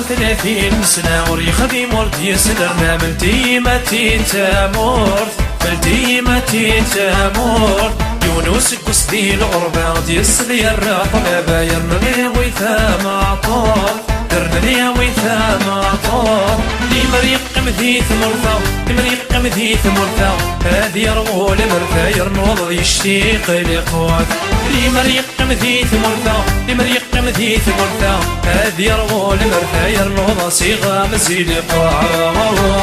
37 سنة وريخدم ورد يسلرنا من تيمتي تامورت من تيمتي تامورت يونس قصدي الغربة ديسلي الرقم بايرن لي ويثام عطور درن لي ويثام عطور لي مريق مذيث مرثا مريق مذيث مرثا هذي يرغول مرثا يرنوض يشتيق لقوات لي مريق مذيث مرثا لي مريق مذيث مرثا هذي يرغول مرثا يرنوض صيغة مزيد قوات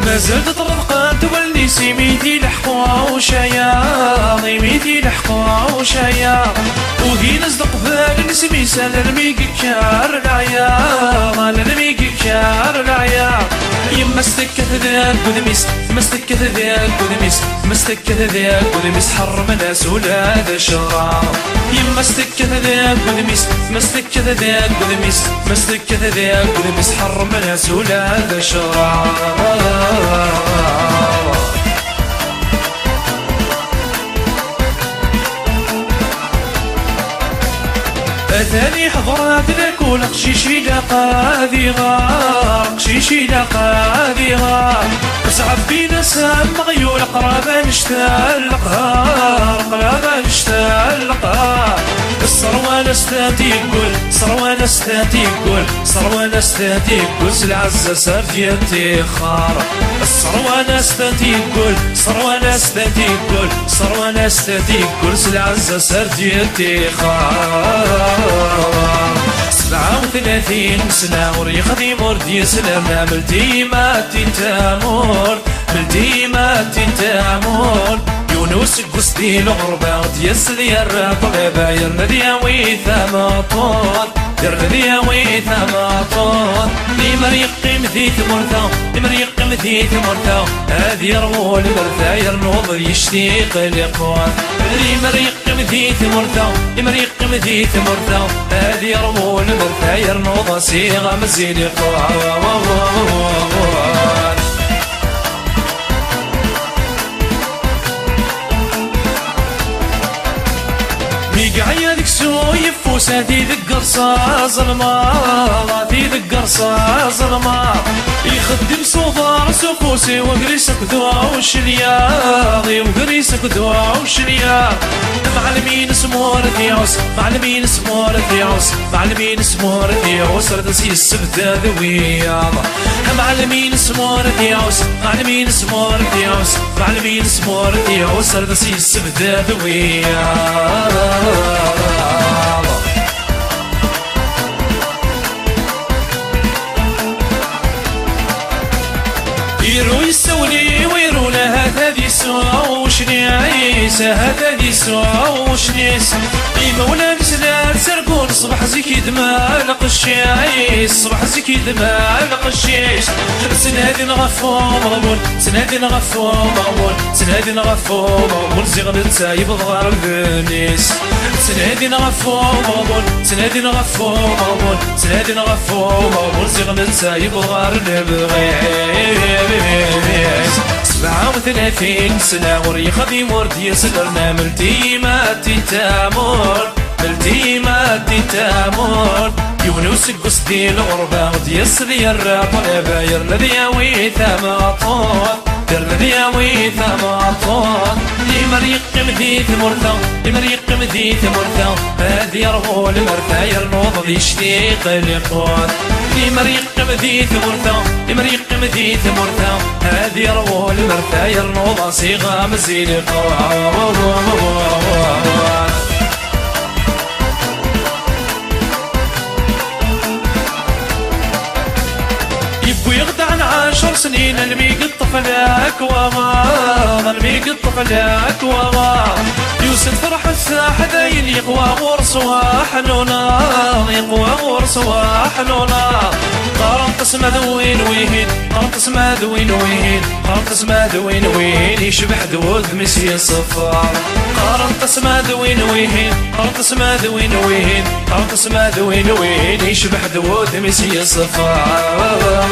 ما زلت طرقان تولي سيميتي لحقوا وشايا ضيميتي لحقوا وشايا وهي نصدق بال نسمي سال رميك كار العيا رميك كار العيا يما استكت ذاك قدميس مستكت ذاك قدميس مستكت ذاك قدميس حرم ناس ولاد شراب يما استكت ذاك قدميس مستكت ذاك قدميس مستكت ذاك قدميس حرم ناس ولاد شراب أتاني حضرات لك ولقشيشي لقا ذي غار قشيشي لقا ذي غار أصعب بينا سام مغيول قرابة نشتال لقهار قرابة نشتال لقهار الصروان استاتي قول صروان استاتي قول صروان استاتي قول سلعزة سافيتي خار الصروان استاتي قول صروان استاتي قول صروان استاتي قول سلعزة سافيتي خار 37 سنة وريخدي مرد يسلمنا ملتيمات تامور ملتيمات تامور يونس قصدي الغربة ديسلي الرقم بايرن دياوي ثماطون درن دياوي ثماطون لي مريق مذيث مرثا لي مريق مذيث مرثا هذي يرغول مرثا يرنوض يشتيق لقوات لي مريق مذيث مرثا لي مريق مذيث مرثا هذي يرغول مرثا يرنوض صيغة مزيد قوات ميقعي ذيك سوي فوسا في ذك قرصا ظلما في ذك قرصا ظلما يخدم صوفار سفوسي وقريسك ذوا وشلياضي وقريسك ذوا وشلياض معلمين سمور ثيوس معلمين سمور ثيوس معلمين سمور ثيوس ردسي السبت ذوياض معلمين سمور ثيوس معلمين سمور ثيوس معلمين سمور ثيوس ردسي السبت ذوياض يرو يسولي ويرو لها هذي سوا وشني عيسى هذي سوا وشني مولا نسلال سرقون صبح زكي دماء لقشيش صبح زكي دماء لقشيش سنادي نغفو مغبون سنادي نغفو مغبون سنادي نغفو مغبون زيغن تايب ضغار البنيس سنادي نغفو مغبون سنادي نغفو مغبون سنادي نغفو مغبون زيغن تايب ضغار البنيس 37 سنة وريخدي ورد يسلرنا ملتيمات تامور ملتيمات تامور يونس قصدي الغربة ديسلي الرقم بايرن دياوي ثماطون درن دياوي ثماطون لي مريق مذيث مرثا لي مريق مذيث مرثا هذي يرغول مرثا يرنوض يشتيق لقوات لي مريق مذيث مرثا لي مريق مذيث مرثا هذي يرغول مرثا يرنوض صيغة مزيد قوات ويغدعن 10 سنين الميق الطفلاك وما الميق الطفلاك وما يوسف فرح الساحة ذاين يقوى غرس وحنونا يقوى غرس وحنونا قارن قسم ذوين ويهين قارن قسم ذوين ويهين قارن قسم ذوين ويهين يشبح ذوذ مسي صفار قارن قسم ذوين ويهين قارن قسم ذوين ويهين قارن قسم ذوين ويهين يشبح ذوذ مسي صفار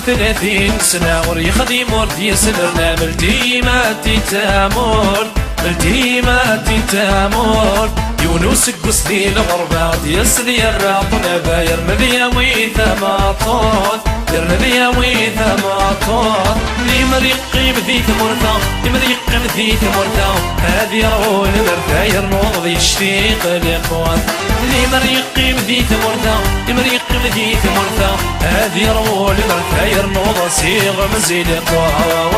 30 سنة ور يخدم ورد يسلرنا ملتيماتي تامور ملتيماتي تامور يونس قصدي الغربة يسلي الراطنا باير مذيوي ثماطون يرمذيوي ثماطون لي مريقي بذي ثمرثا لي مريقي بذي ثمرثا هذي رول مرثاير نوض يشتيق الإخوان لي مريقي بذي ثمرثا لي مريقي بذي ثمرثا هذي رول مرثاير نوض صيغ مزيد الإخوان